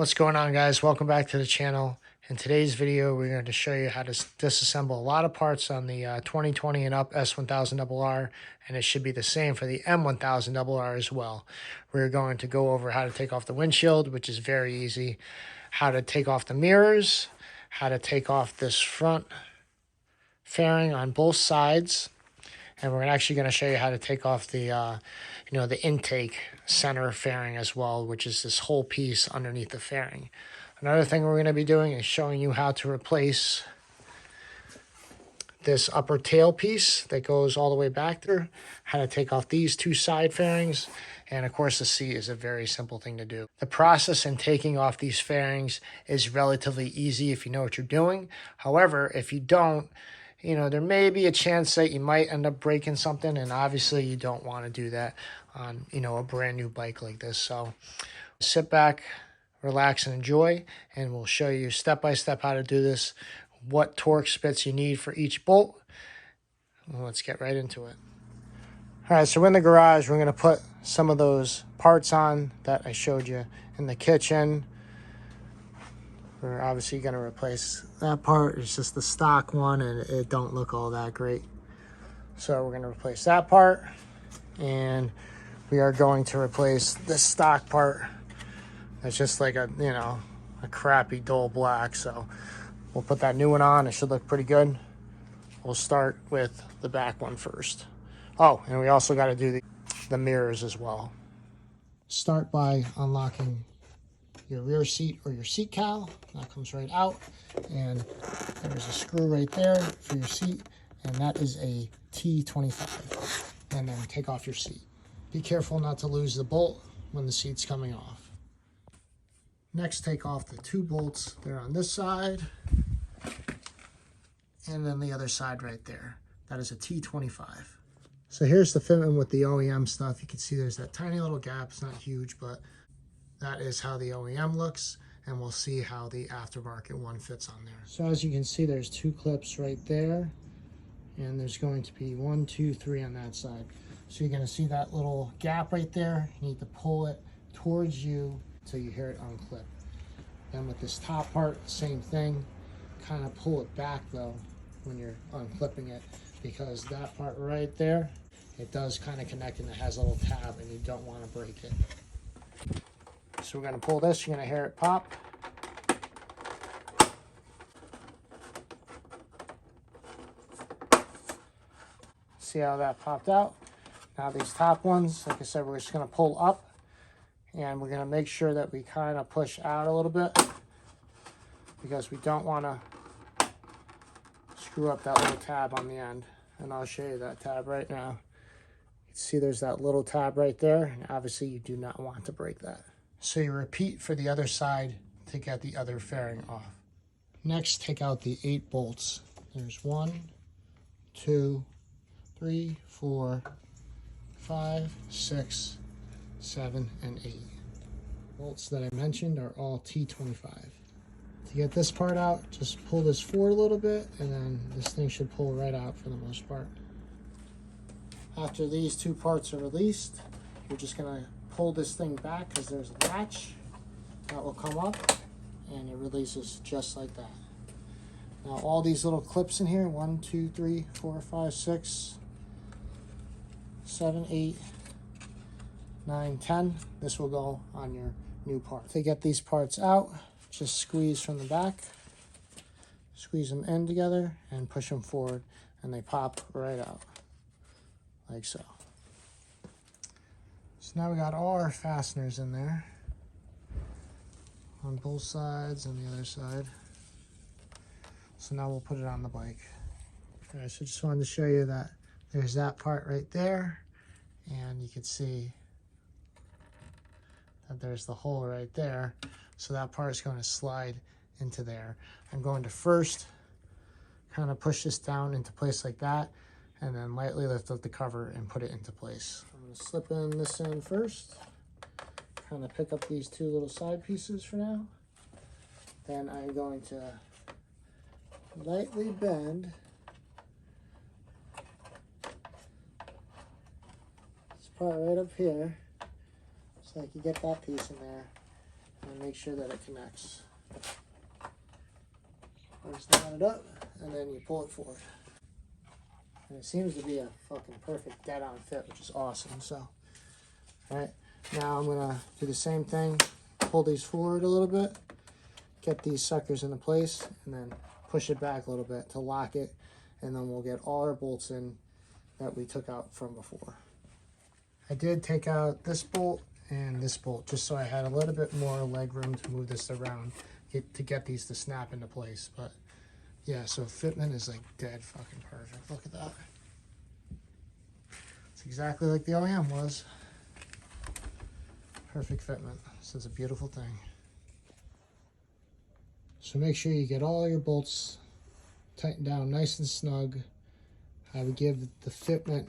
What's going on, guys? Welcome back to the channel. In today's video, we're going to show you how to disassemble a lot of parts on the 2020 and up s1000rr, and it should be the same for the m1000rr as well. We're going to go over how to take off the windshield, which is very easy, how to take off the mirrors, how to take off this front fairing on both sides, and we're actually going to show you how to take off the the intake center fairing as well, which is this whole piece underneath the fairing. Another thing we're going to be doing is showing you how to replace this upper tail piece that goes all the way back there, how to take off these two side fairings, and of course the seat is a very simple thing to do. The process in taking off these fairings is relatively easy if you know what you're doing. However, if you don't, there may be a chance that you might end up breaking something, and obviously you don't want to do that on, a brand new bike like this. So sit back, relax, and enjoy, and we'll show you step by step how to do this, what Torx bits you need for each bolt. Well, let's get right into it. All right, so in the garage, we're going to put some of those parts on that I showed you in the kitchen. We're obviously going to replace that part. It's just the stock one, and it don't look all that great. So we're going to replace that part, and we are going to replace this stock part. It's just like a crappy dull black. So we'll put that new one on. It should look pretty good. We'll start with the back one first. Oh, and we also got to do the mirrors as well. Start by unlocking your rear seat or your seat cowl. That comes right out, and there's a screw right there for your seat, and that is a T25. And then take off your seat. Be careful not to lose the bolt when the seat's coming off. Next, take off the two bolts there on this side, and then the other side right there. That is a T25. So here's the fitment with the OEM stuff. You can see there's that tiny little gap. It's not huge, but that is how the OEM looks, and we'll see how the aftermarket one fits on there. So as you can see, there's two clips right there, and there's going to be 1, 2, 3 on that side. So you're going to see that little gap right there. You need to pull it towards you until you hear it unclip. Then with this top part, same thing. Kind of pull it back though when you're unclipping it, because that part right there, it does kind of connect, and it has a little tab, and you don't want to break it. So we're going to pull this, you're going to hear it pop. See how that popped out? Now these top ones, like I said, we're just going to pull up, and we're going to make sure that we kind of push out a little bit, because we don't want to screw up that little tab on the end. And I'll show you that tab right now. You can see there's that little tab right there, and obviously you do not want to break that. So you repeat for the other side to get the other fairing off. Next, take out the 8 bolts. There's 1, 2, 3, 4, 5, 6, 7, and 8. Bolts that I mentioned are all T25. To get this part out, just pull this forward a little bit, and then this thing should pull right out for the most part. After these two parts are released, you're just going to pull this thing back, because there's a latch that will come up, and it releases just like that. Now all these little clips in here, 1, 2, 3, 4, 5, 6, 7, 8, 9, 10, this will go on your new part. To get these parts out, just squeeze from the back, squeeze them in together, and push them forward, and they pop right out, like so. So now we got all our fasteners in there on both sides and the other side. So now we'll put it on the bike. All right, so just wanted to show you that there's that part right there, and you can see that there's the hole right there. So that part is going to slide into there. I'm going to first kind of push this down into place like that, and then lightly lift up the cover and put it into place. I'm going to slip this in first, kind of pick up these two little side pieces for now. Then I'm going to lightly bend this part right up here, so I can get that piece in there. and make sure that it connects. Just line it up, and then you pull it forward. And it seems to be a fucking perfect dead-on fit, which is awesome. So, all right, now I'm gonna do the same thing. Pull these forward a little bit, get these suckers into place, and then push it back a little bit to lock it, and then we'll get all our bolts in that we took out from before. I did take out this bolt and this bolt just so I had a little bit more leg room to move this around to get these to snap into place. But yeah, so fitment is like dead fucking perfect. Look at that. It's exactly like the OEM was. Perfect fitment. So it's a beautiful thing. So make sure you get all your bolts tightened down nice and snug. I would give the fitment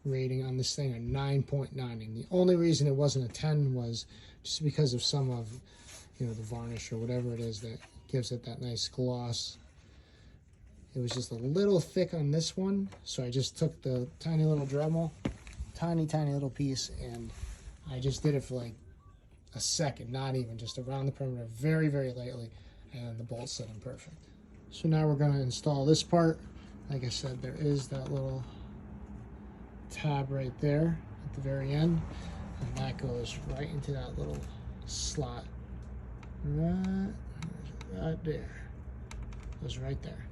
rating on this thing a 9.9, and the only reason it wasn't a 10 was just because of some of, you know, the varnish or whatever it is that gives it that nice gloss. It was just a little thick on this one, so I just took the tiny little Dremel, tiny little piece, and I just did it for like a second, not even, just around the perimeter, very lightly, and the bolts set in perfect. So now we're going to install this part. Like I said, there is that little tab right there at the very end, and that goes right into that little slot right there. Goes right there.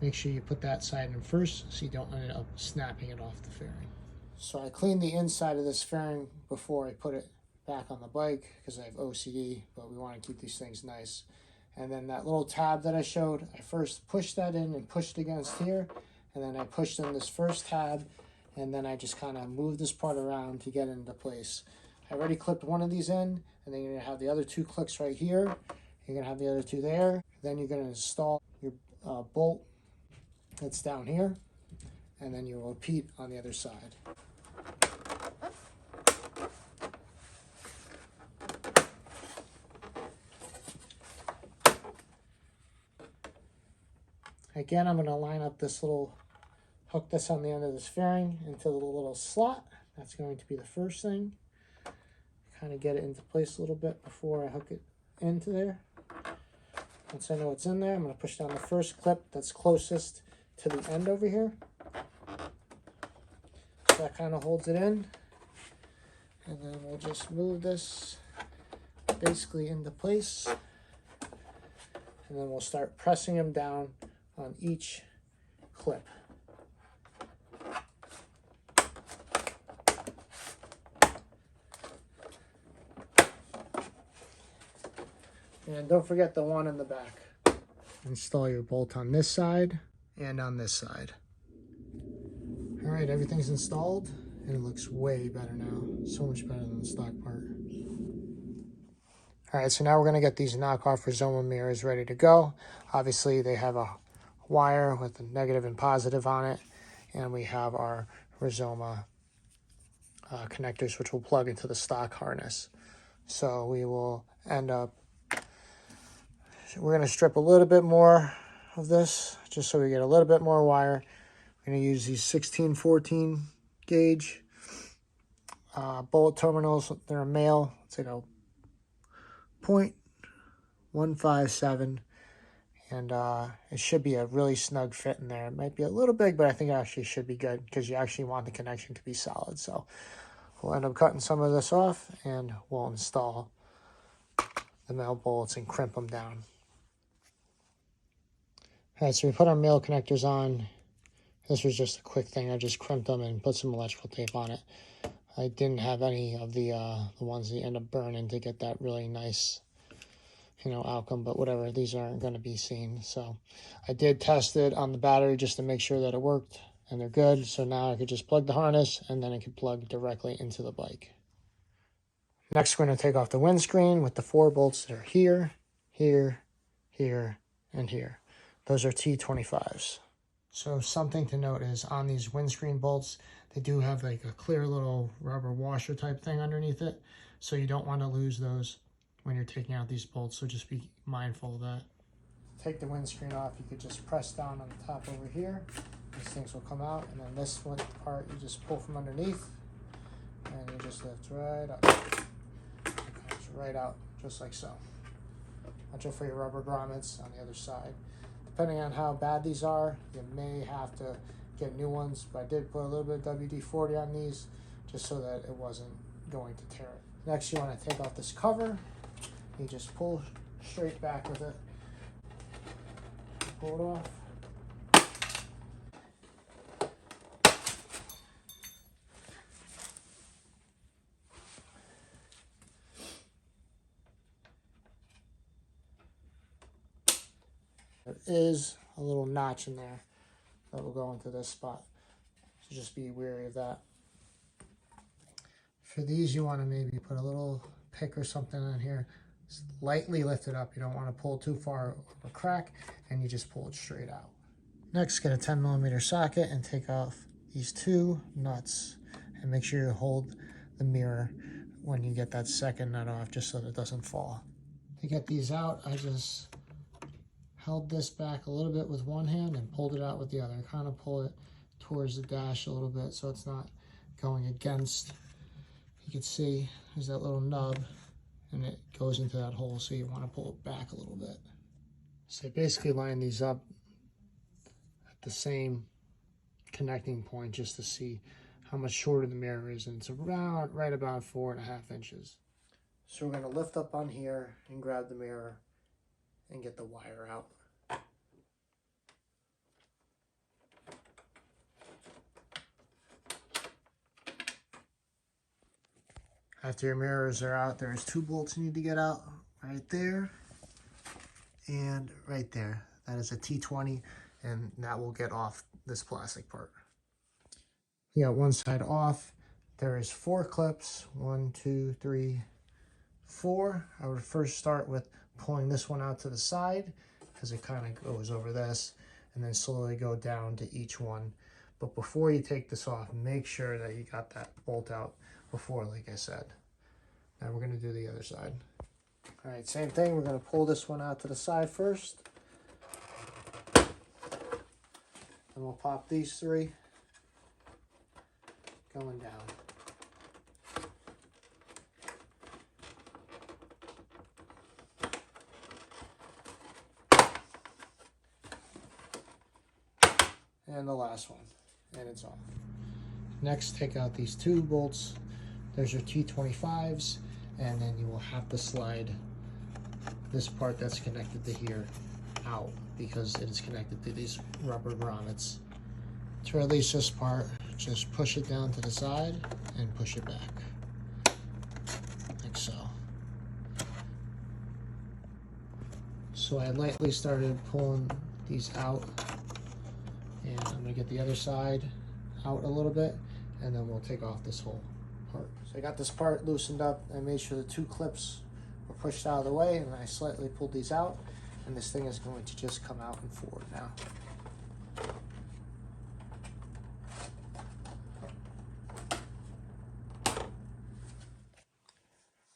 Make sure you put that side in first so you don't end up snapping it off the fairing. So I cleaned the inside of this fairing before I put it back on the bike because I have OCD, but we want to keep these things nice. And then that little tab that I showed, I first pushed that in and pushed against here, and then I pushed in this first tab, and then I just kind of moved this part around to get it into place. I already clipped one of these in, and then you're going to have the other two clicks right here. You're going to have the other two there. Then you're going to install your bolt that's down here, and then you'll repeat on the other side. Again, I'm going to line up this little, hook this on the end of this fairing into the little slot. That's going to be the first thing. Kind of get it into place a little bit before I hook it into there. Once I know it's in there, I'm going to push down the first clip that's closest to the end over here. So that kind of holds it in. And then we'll just move this basically into place. And then we'll start pressing them down on each clip. And don't forget the one in the back. Install your bolt on this side and on this side. All right, everything's installed and it looks way better now. So much better than the stock part. All right, so now we're gonna get these knockoff Rizoma mirrors ready to go. Obviously they have a wire with a negative and positive on it, and we have our Rizoma connectors which will plug into the stock harness. So we will end up, we're going to strip a little bit more of this just so we get a little bit more wire. We're going to use these 16-14 gauge bullet terminals. They're a male. It's like a 0.157, and it should be a really snug fit in there. It might be a little big, but I think it actually should be good because you actually want the connection to be solid. So we'll end up cutting some of this off, and we'll install the male bolts and crimp them down. All right, so we put our male connectors on. This was just a quick thing. I just crimped them and put some electrical tape on it. I didn't have any of the ones that end up burning to get that really nice, you know, outcome, but whatever, these aren't going to be seen. So I did test it on the battery just to make sure that it worked, and they're good. So now I could just plug the harness, and then it could plug directly into the bike. Next, we're going to take off the windscreen with the 4 bolts that are here, here, here, and here. Those are T25s. So something to note is on these windscreen bolts, they do have like a clear little rubber washer type thing underneath it. So you don't want to lose those when you're taking out these bolts. So just be mindful of that. Take the windscreen off, you could just press down on the top over here. These things will come out, and then this one part you just pull from underneath, and you just lift right up. It comes right out, just like so. Watch out for your rubber grommets on the other side. Depending on how bad these are, you may have to get new ones, but I did put a little bit of WD-40 on these just so that it wasn't going to tear it. Next, you want to take off this cover. You just pull straight back with it. Pull it off. There is a little notch in there that will go into this spot, so just be wary of that. For these, you want to maybe put a little pick or something in here. Just lightly lift it up. You don't want to pull too far or crack, and you just pull it straight out. Next, get a 10mm socket and take off these two nuts, and make sure you hold the mirror when you get that second nut off, just so that it doesn't fall. To get these out, I just held this back a little bit with one hand and pulled it out with the other. Kind of pull it towards the dash a little bit so it's not going against. You can see there's that little nub and it goes into that hole, so you want to pull it back a little bit. So basically line these up at the same connecting point just to see how much shorter the mirror is, and it's around right about 4.5 inches. So we're going to lift up on here and grab the mirror and get the wire out. After your mirrors are out, there's 2 bolts you need to get out, right there and right there. That is a T20, and that will get off this plastic part. You got one side off. There is 4 clips, 1, 2, 3, 4. I would first start with pulling this one out to the side because it kind of goes over this, and then slowly go down to each one. But before you take this off, make sure that you got that bolt out before, like I said. Now we're going to do the other side. All right, same thing. We're going to pull this one out to the side first. And we'll pop these 3 going down. And the last one, and it's off. Next, take out these 2 bolts. There's your T25s, and then you will have to slide this part that's connected to here out because it is connected to these rubber grommets. To release this part, just push it down to the side and push it back, like so. So I lightly started pulling these out, and I'm going to get the other side out a little bit, and then we'll take off this whole part. So I got this part loosened up. I made sure the 2 clips were pushed out of the way, and I slightly pulled these out, and this thing is going to just come out and forward now.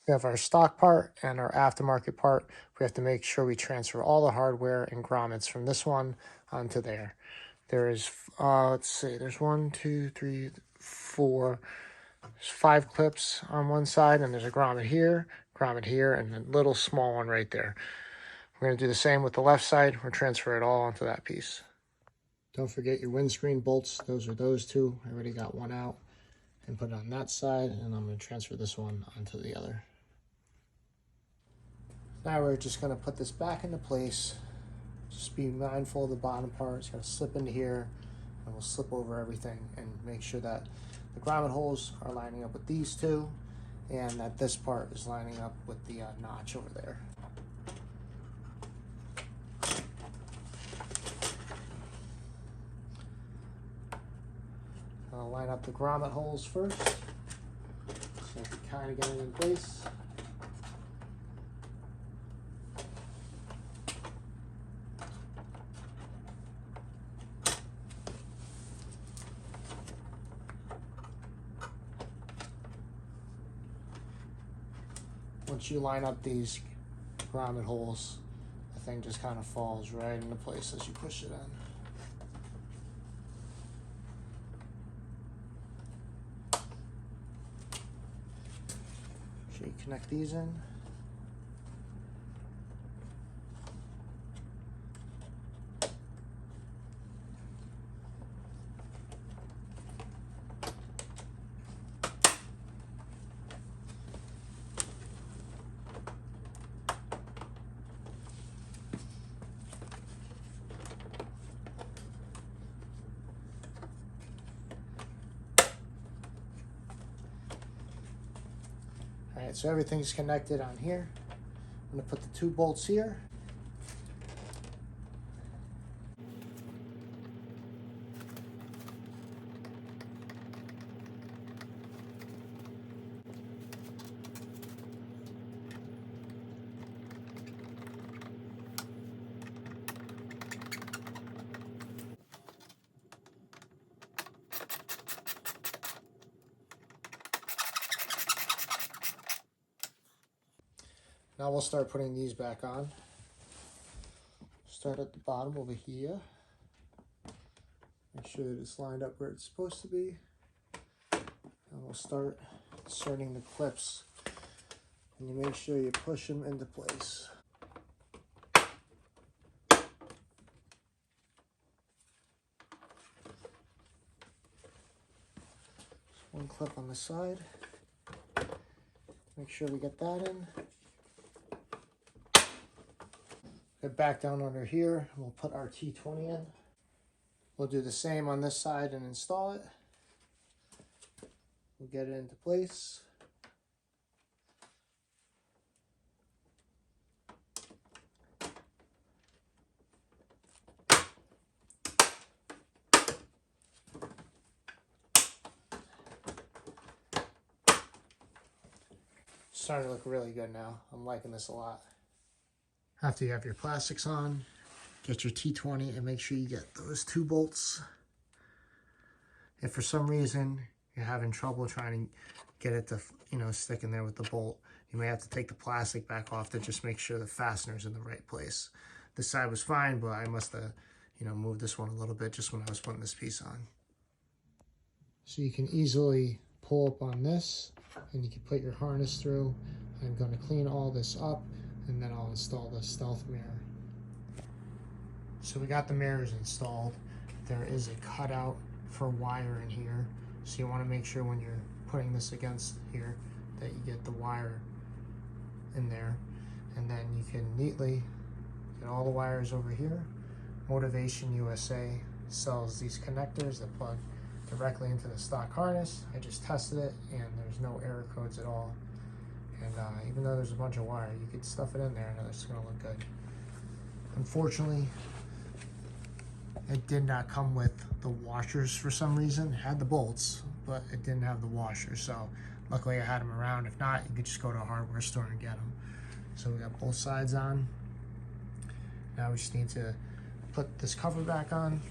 We have our stock part and our aftermarket part. We have to make sure we transfer all the hardware and grommets from this one onto there. There is, let's see, there's 1, 2, 3, 4, there's 5 clips on one side, and there's a grommet here, and a little small one right there. We're going to do the same with the left side. We'll transfer it all onto that piece. Don't forget your windscreen bolts. Those are those 2. I already got one out and put it on that side, and I'm going to transfer this one onto the other. Now we're just going to put this back into place. Just be mindful of the bottom part. It's going to slip into here, and we'll slip over everything and make sure that the grommet holes are lining up with these 2, and that this part is lining up with the notch over there. I'll line up the grommet holes first, so I can kind of get it in place. Once you line up these grommet holes, the thing just kind of falls right into place as you push it in. So you connect these in. All right, so everything's connected on here. I'm gonna put the 2 bolts here. Now we'll start putting these back on. Start at the bottom over here. Make sure that it's lined up where it's supposed to be. And we'll start inserting the clips. And you make sure you push them into place. Just 1 clip on the side. Make sure we get that in. Get back down under here, and we'll put our T20 in. We'll do the same on this side and install it. We'll get it into place. Starting to look really good now. I'm liking this a lot. After you have your plastics on, get your T20 and make sure you get those 2 bolts. If for some reason you're having trouble trying to get it to, stick in there with the bolt, you may have to take the plastic back off to just make sure the fastener's in the right place. This side was fine, but I must have, moved this one a little bit just when I was putting this piece on. So you can easily pull up on this and you can put your harness through. I'm going to clean all this up and then I'll install the stealth mirror. So we got the mirrors installed. There is a cutout for wire in here. So you want to make sure when you're putting this against here that you get the wire in there. And then you can neatly get all the wires over here. Motivation USA sells these connectors that plug directly into the stock harness. I just tested it and there's no error codes at all. And even though there's a bunch of wire, you could stuff it in there and it's going to look good. Unfortunately, it did not come with the washers for some reason. It had the bolts, but it didn't have the washers. So luckily I had them around. If not, you could just go to a hardware store and get them. So we got both sides on. Now we just need to put this cover back on.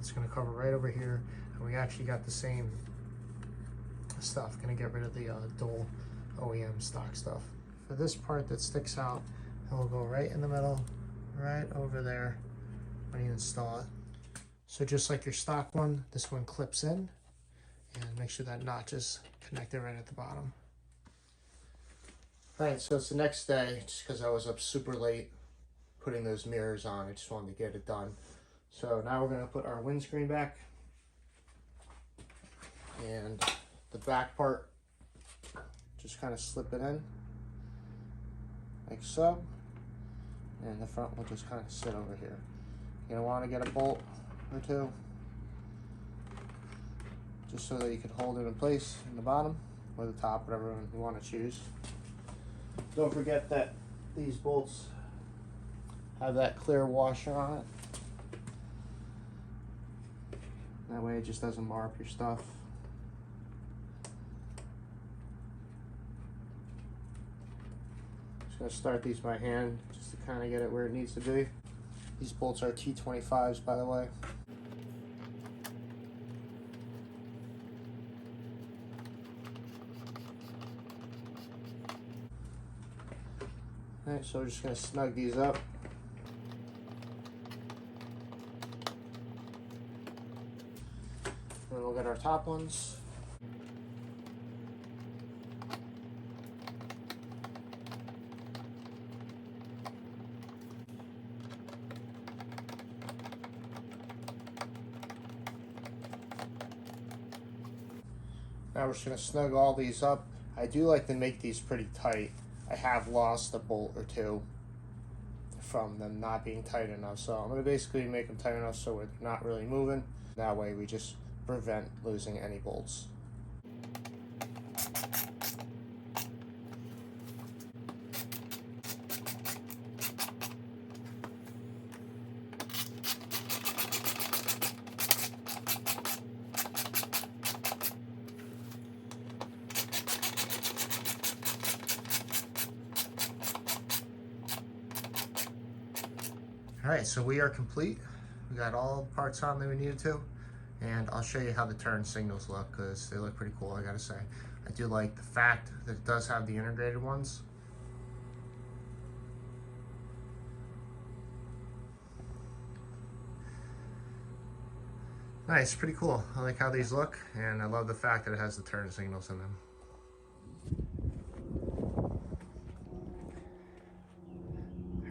It's going to cover right over here. And we actually got the same stuff. Going to get rid of the dual OEM stock stuff. For this part that sticks out, it will go right in the middle, right over there when you install it. So just like your stock one, this one clips in, and make sure that notch is connected right at the bottom. All right, so it's the next day, just because I was up super late putting those mirrors on. I just wanted to get it done. So now we're going to put our windscreen back, and the back part, just kind of slip it in like so, and the front will just kind of sit over here. You're going to want to get a bolt or 2 just so that you can hold it in place in the bottom or the top, whatever you want to choose. Don't forget that these bolts have that clear washer on it. That way it just doesn't mar up your stuff. Just gonna start these by hand just to kind of get it where it needs to be. These bolts are T25s, by the way. Alright, so we're just gonna snug these up. And we'll get our top ones. Now we're just going to snug all these up. I do like to make these pretty tight. I have lost a bolt or 2 from them not being tight enough. So I'm going to basically make them tight enough so they're not really moving. That way we just prevent losing any bolts. All right, so we are complete. We got all the parts on that we needed to, and I'll show you how the turn signals look because they look pretty cool, I gotta say. I do like the fact that it does have the integrated ones. Nice, pretty cool. I like how these look, and I love the fact that it has the turn signals in them.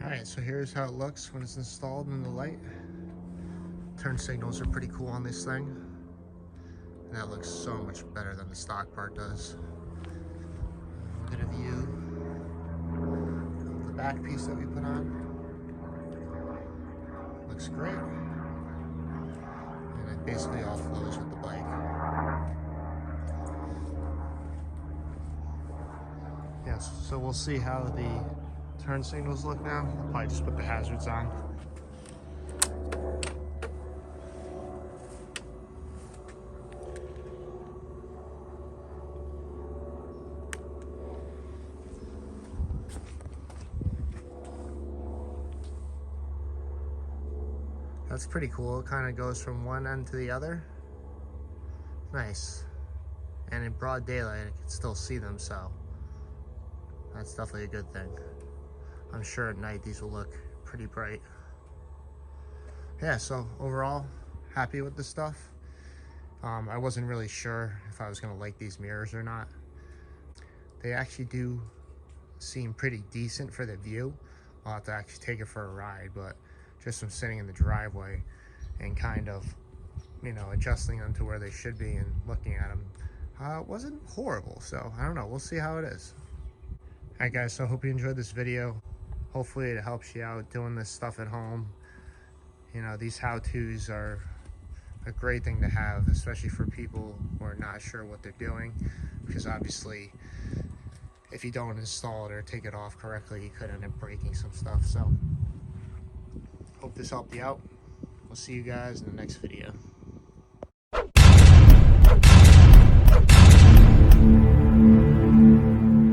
Alright, so here's how it looks when it's installed in the light. Turn signals are pretty cool on this thing. And that looks so much better than the stock part does. Look at a view of the back piece that we put on. Looks great. And it basically all flows with the bike. Yes, so we'll see how the turn signals look now. I'll probably just put the hazards on. That's pretty cool. It kind of goes from one end to the other. Nice. And in broad daylight, I can still see them, so that's definitely a good thing. I'm sure at night these will look pretty bright. Yeah, so overall, happy with the stuff. I wasn't really sure if I was gonna like these mirrors or not. They actually do seem pretty decent for the view. I'll have to actually take it for a ride, but just from sitting in the driveway and kind of, you know, adjusting them to where they should be and looking at them, it wasn't horrible. So I don't know, we'll see how it is. All right guys, so I hope you enjoyed this video. Hopefully it helps you out doing this stuff at home. You know, these how-tos are a great thing to have, especially for people who are not sure what they're doing, because obviously if you don't install it or take it off correctly, you could end up breaking some stuff. So hope this helped you out. We'll see you guys in the next video.